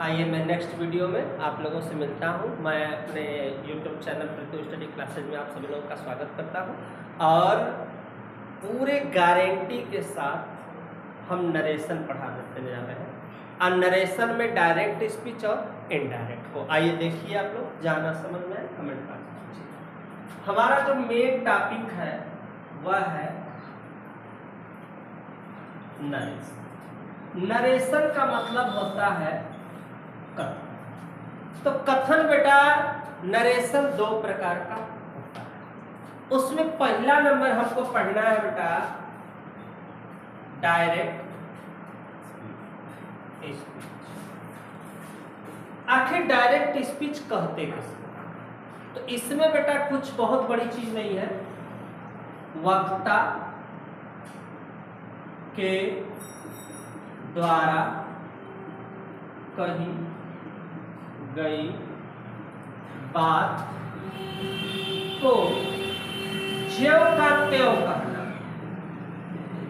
आइए मैं next video में आप लोगों से मिलता हूँ। मैं अपने यूट्यूब चैनल पृथ्वी स्टडी क्लासेज में आप सभी लोगों का स्वागत करता हूँ और पूरे गारंटी के साथ हम नरेशन पढ़ा देने जा रहे हैं। और नरेशन में डायरेक्ट स्पीच और इनडायरेक्ट को आइए देखिए आप लोग, जाना समझ में आए कमेंट कर दीजिए। हमारा जो मेन टॉपिक है वह है नरेशन। नरेशन का मतलब होता है कथन। तो कथन बेटा नरेशन दो प्रकार का होता है। उसमें पहला नंबर हमको पढ़ना है बेटा डायरेक्ट स्पीच। आखिर डायरेक्ट स्पीच कहते किसको? तो इसमें बेटा कुछ बहुत बड़ी चीज नहीं है। वक्ता के द्वारा कही गई बात को ज्यों का त्यों कहना,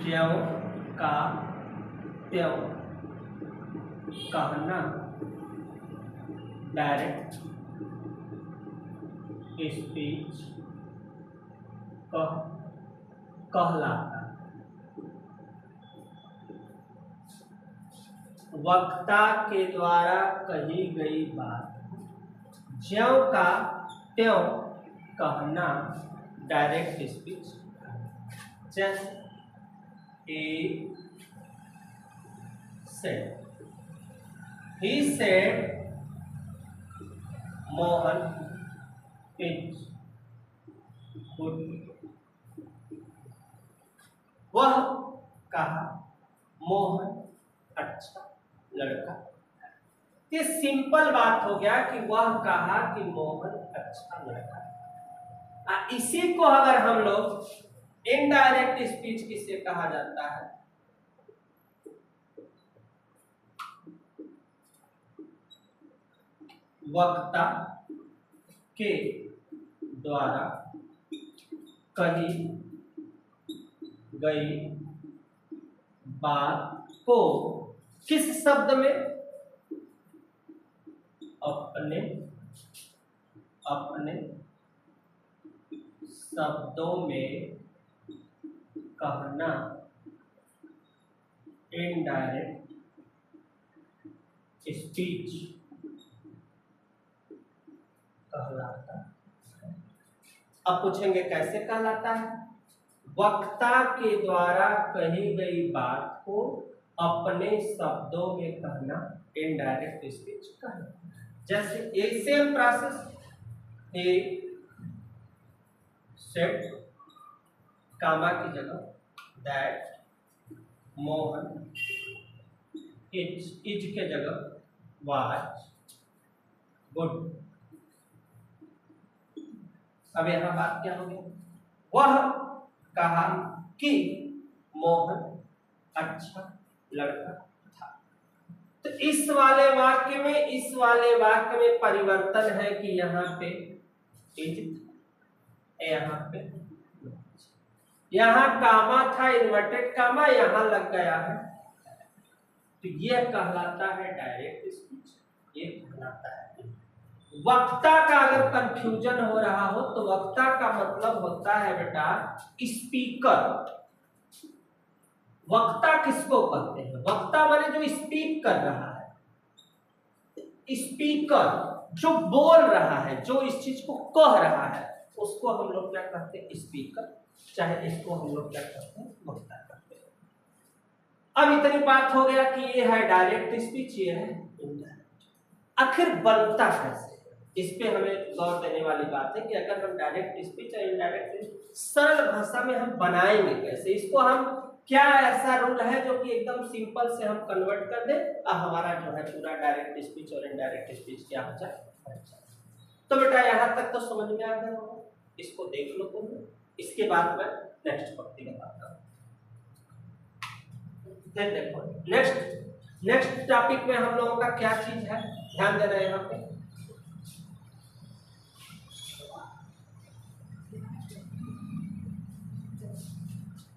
ज्यों का त्यों कहना डायरेक्ट स्पीच कहलाता है। वक्ता के द्वारा कही गई बात ज्यों का त्यों कहना डायरेक्ट स्पीच। जैसे he said Mohan is good। वह कहा मोहन अच्छा लड़का। ये सिंपल बात हो गया कि वह कहा कि मोहन अच्छा लड़का। इसी को अगर हम लोग इनडायरेक्ट स्पीच किसे कहा जाता है? वक्ता के द्वारा कही गई बात को किस शब्द में? अपने अपने शब्दों में कहना इनडायरेक्ट स्पीच कहलाता है। अब पूछेंगे कैसे कहलाता है? वक्ता के द्वारा कही गई बात को अपने शब्दों में कहना इनडायरेक्ट स्पीच कहलाता है। जैसे एक सेम प्रोसेस, he said कामा की जगह that मोहन, इज के जगह was good। अब यहां बात क्या हो गई? वह कहा कि मोहन अच्छा लड़का था। तो इस वाले वाक्य में परिवर्तन है कि यहाँ पे इज, यहाँ कामा था इन्वर्टेड कामा, यहाँ लग गया है। तो ये कहलाता है डायरेक्ट स्पीच। ये कहलाता है वक्ता का अगर कंफ्यूजन हो रहा हो तो वक्ता का मतलब होता है बेटा स्पीकर। वक्ता किसको कहते हैं? वक्ता माने जो स्पीक कर रहा है, स्पीकर जो बोल रहा है, जो इस चीज को कह रहा है, उसको हम लोग क्या कहते हैं? स्पीकर। चाहे इसको हम लोग क्या कहते हैं? वक्ता कहते हैं। अब इतनी बात हो गया कि ये है डायरेक्ट स्पीच, ये है इनडायरेक्ट। आखिर बनता कैसे? इस पे हमें गौर देने वाली बात है कि अगर हम डायरेक्ट स्पीच और इनडायरेक्ट सरल भाषा में हम बनाएंगे कैसे इसको? हम क्या ऐसा रूल है जो कि एकदम सिंपल से हम कन्वर्ट कर दें और हमारा जो है पूरा डायरेक्ट स्पीच और इनडायरेक्ट स्पीच क्या हो जाए? तो बेटा यहाँ तक तो समझ में आ गया होगा। इसको देख लो तुम, इसके बाद मैं नेक्स्ट पंक्ति बताता हूँ। देखो नेक्स्ट टॉपिक में हम लोगों का क्या चीज है, ध्यान देना यहाँ पे।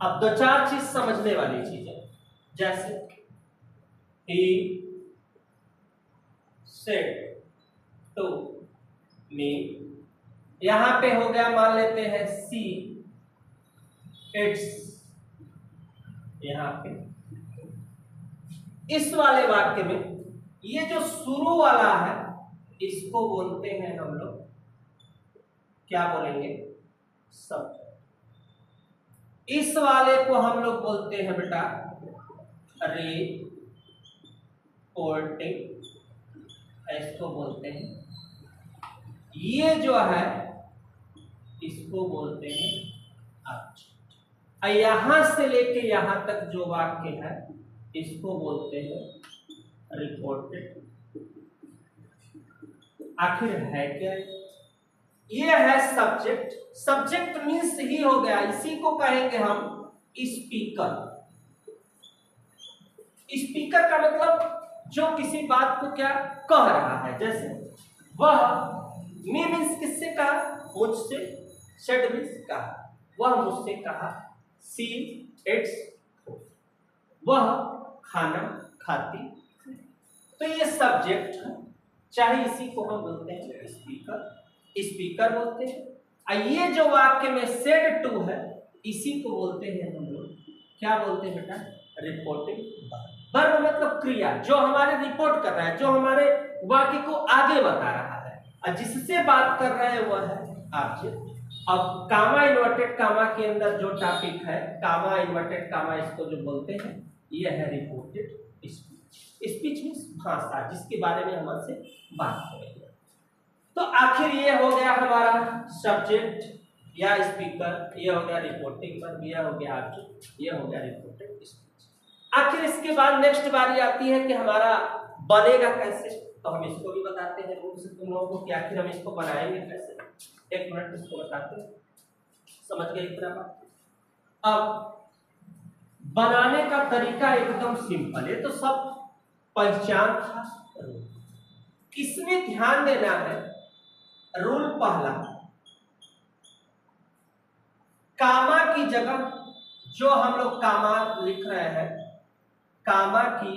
अब दो चार चीज समझने वाली चीज है, जैसे he सेड टू मी, यहां पे हो गया मान लेते हैं सी इट्स, यहां पे इस वाले वाक्य में ये जो शुरू वाला है इसको बोलते हैं हम लोग, क्या बोलेंगे, सब्जेक्ट। इस वाले को हम लोग बोलते हैं बेटा रिपोर्टिंग, इसको बोलते हैं, ये जो है इसको बोलते हैं ऑब्जेक्ट। यहां से लेके यहां तक जो वाक्य है इसको बोलते हैं रिपोर्टेड। आखिर है क्या, ये है सब्जेक्ट। सब्जेक्ट मीन्स ही हो गया, इसी को कहेंगे हम स्पीकर। स्पीकर का मतलब जो किसी बात को क्या कह रहा है, जैसे वह, मी मीन्स किससे कहा, मुझसे, सेड मीन्स कहा, वह मुझसे कहा, सी इट्स, वह खाना खाती। तो ये सब्जेक्ट है, चाहे इसी को हम बोलते हैं स्पीकर, स्पीकर बोलते हैं। ये जो वाक्य में सेड टू है इसी को बोलते हैं हम लोग, क्या बोलते हैं बेटा, रिपोर्टिंग वर्ब। वर्ब मतलब क्रिया, जो हमारे रिपोर्ट कर रहा है, जो हमारे वाक्य को आगे बता रहा है, और जिससे बात कर रहा है वह है ऑब्जेक्ट। अब कामा इन्वर्टेड कामा के अंदर जो टॉपिक है, कामा इन्वर्टेड कामा इसको जो बोलते हैं, ये है रिपोर्टेड स्पीच। स्पीच मीन्स भाषा, जिसके बारे में हमसे बात करेंगे। तो आखिर ये हो गया हमारा सब्जेक्ट या स्पीकर, ये हो गया रिपोर्टिंग वर्ब, ये हो गया ऑब्जेक्ट, ये हो गया रिपोर्टेड स्पीच। आखिर इसके बाद नेक्स्ट बारी आती है कि हमारा बनेगा कैसे, तो हम इसको भी बताते हैं रूल से तुम लोगों को कि आखिर हम इसको बनाएंगे कैसे। एक मिनट इसको बताते हैं, समझ गए इतना बात। अब बनाने का तरीका एकदम सिंपल है, तो सब पहचान था रूल। इसमें ध्यान देना है, रूल पहला, कामा की जगह जो हम लोग कामा लिख रहे हैं, कामा की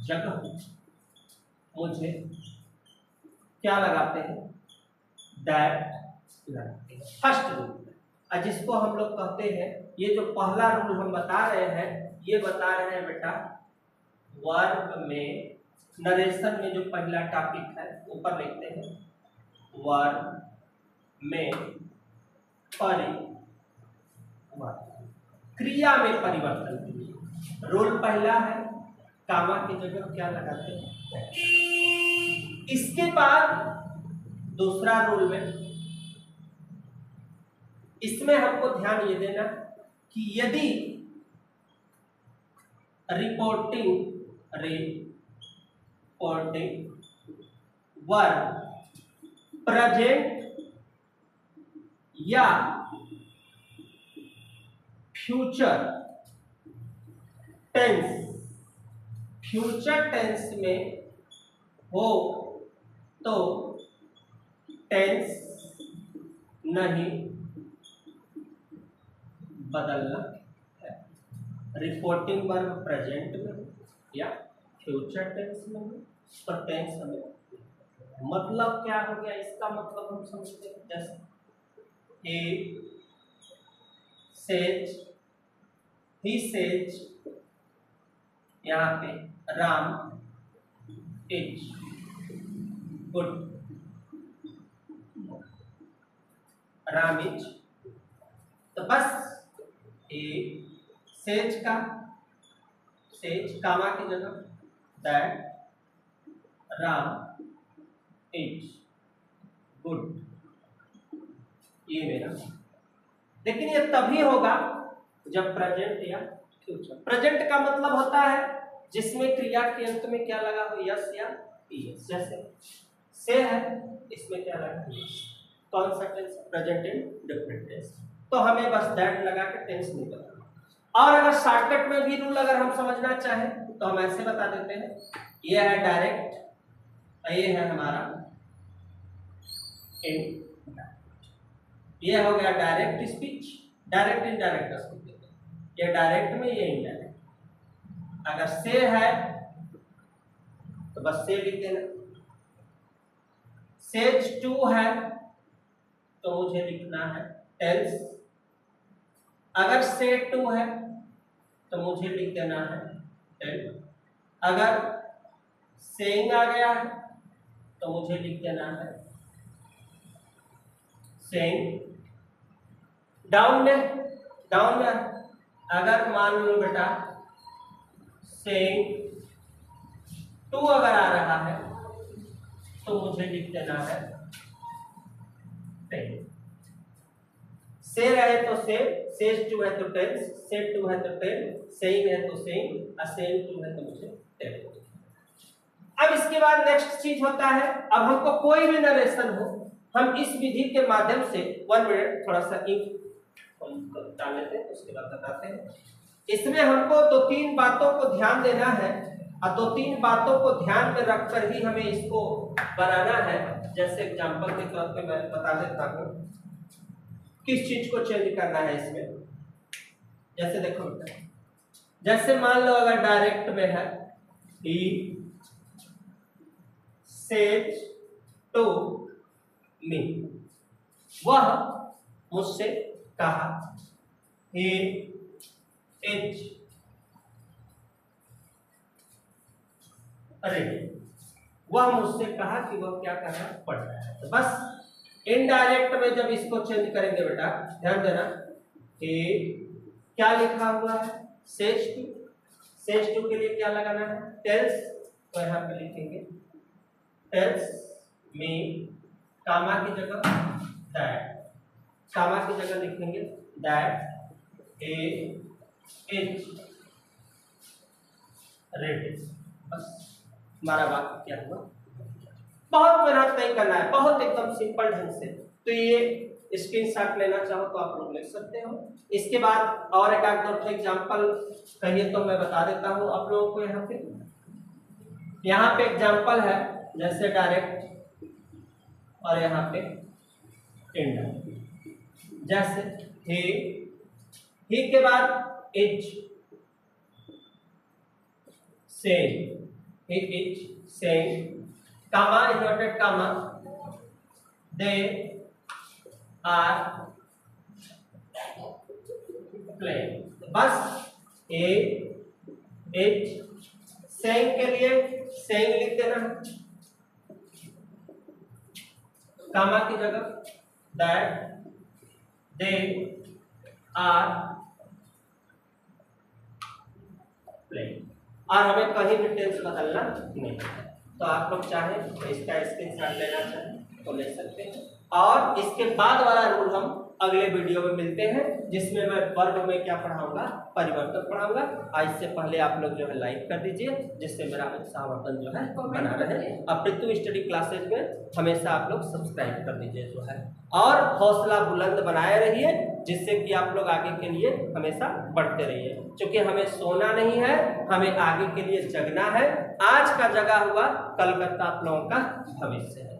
जगह मुझे क्या लगाते हैं, दैट लगाते हैं फर्स्ट रूल। और जिसको हम लोग कहते हैं, ये जो पहला रूल हम बता रहे हैं, ये बता रहे हैं बेटा वर्ब में, नरेशन में जो पहला टॉपिक है ऊपर लिखते हैं, वर्ब में परिवर्तन, क्रिया में परिवर्तन। रूल पहला है, कामा की जगह क्या लगाते हैं। इसके बाद दूसरा रूल में, इसमें हमको ध्यान ये देना कि यदि रिपोर्टिंग वर्ब प्रेजेंट या फ्यूचर टेंस में हो तो टेंस नहीं बदलना है। रिपोर्टिंग वर्ब प्रेजेंट में या फ्यूचर टेंस में हो तो टेंस हमें, मतलब क्या हो गया, इसका मतलब हम समझते हैं, जैसे he says, यहाँ पे Ram is good, Ram is, तो बस सेज कामा की जगह दैट राम इज गुड, ये मेरा। लेकिन ये तभी होगा जब प्रेजेंट या फ्यूचर। प्रेजेंट का मतलब होता है जिसमें क्रिया के अंत में क्या लगा हो, यस या ईएस। जैसे से है, इसमें क्या लगा, यस। कौन सा टेंस, प्रेजेंट इंडेफिनिट टेंस, तो हमें बस दैट लगा के टेंस नहीं बताना। और अगर शॉर्टकट में भी रूल अगर हम समझना चाहें तो हम ऐसे बता देते हैं, ये है डायरेक्ट, ये है हमारा इनडायरेक्ट। ये हो गया direct speech, direct indirect speech, ये डायरेक्ट में, ये इनडायरेक्ट। अगर से है तो बस से लिख देना। सेज 2 है तो मुझे लिखना है टेल्स। अगर से 2 है तो मुझे लिख देना है टेल। अगर सेइंग आ गया है तो मुझे लिख देना है सेइंग। डाउन में अगर मान लो बेटा सेइंग 2 अगर आ रहा है तो मुझे लिख देना है टेल। से रहे तो सेज 2 है तो टेल्स, से 2 है तो टेल, सेइंग है तो सेइंग, सेइंग 2 है तो मुझे टेल। अब इसके बाद नेक्स्ट चीज होता है, अब हमको कोई भी नरेशन हो, हम इस विधि के माध्यम से 1 मिनट थोड़ा सा इंक डाल लेते हैं, उसके बाद बताते हैं। इसमें हमको 2-3 बातों को ध्यान देना है और 2-3 बातों को ध्यान में रखकर ही हमें इसको बनाना है। जैसे एग्जांपल के तौर पे मैं बता देता हूँ किस चीज को चेंज करना है इसमें। जैसे देखो बेटा, जैसे मान लो अगर डायरेक्ट में है ही सेज टू मी, वह मुझसे कहा, he is ready, वह मुझसे कहा कि वह क्या कर रहा है, पढ़ रहा है। तो बस इनडायरेक्ट में जब इसको चेंज करेंगे बेटा, ध्यान देना कि क्या लिखा हुआ है सेज 2, सेज 2 के लिए क्या लगाना है टेल्स, तो यहाँ पे लिखेंगे टेल्स मी, कामा की जगह दैट, कामा की जगह लिखेंगे दैट he is ready। बस हमारा वाक्य क्या हुआ। बहुत मेहनत नहीं करना है, बहुत एकदम सिंपल ढंग से। तो ये स्क्रीनशॉट लेना चाहो तो आप लोग ले सकते हो। इसके बाद और एक आध एग्जांपल कहिए तो मैं बता देता हूँ आप लोगों को। यहाँ पे एग्जांपल है जैसे डायरेक्ट और यहाँ पे इनडायरेक्ट। जैसे ही के बाद is, saying, he is saying, comma inverted comma, they are playing। बस a is saying के लिए saying लिख देना है, comma की जगह that they are playing, और हमें कहीं भी टेंस बदलना नहीं है। तो आप लोग चाहें तो इसका स्क्रीनशॉट लेना चाहें तो ले सकते हैं। और इसके बाद वाला रूल हम अगले वीडियो में मिलते हैं, जिसमें मैं वर्ब में क्या पढ़ाऊंगा, परिवर्तन पढ़ाऊंगा। आज से पहले आप लोग जो है लाइक कर दीजिए, जिससे मेरा उत्साहवर्धन जो है बना रहे। अब पृथ्वी स्टडी क्लासेज में हमेशा आप लोग सब्सक्राइब कर दीजिए जो है, और हौसला बुलंद बनाए रहिए, जिससे कि आप लोग आगे के लिए हमेशा बढ़ते रहिए। क्योंकि हमें सोना नहीं है, हमें आगे के लिए जगना है। आज का जगा हुआ कल का आप लोगों का भविष्य है।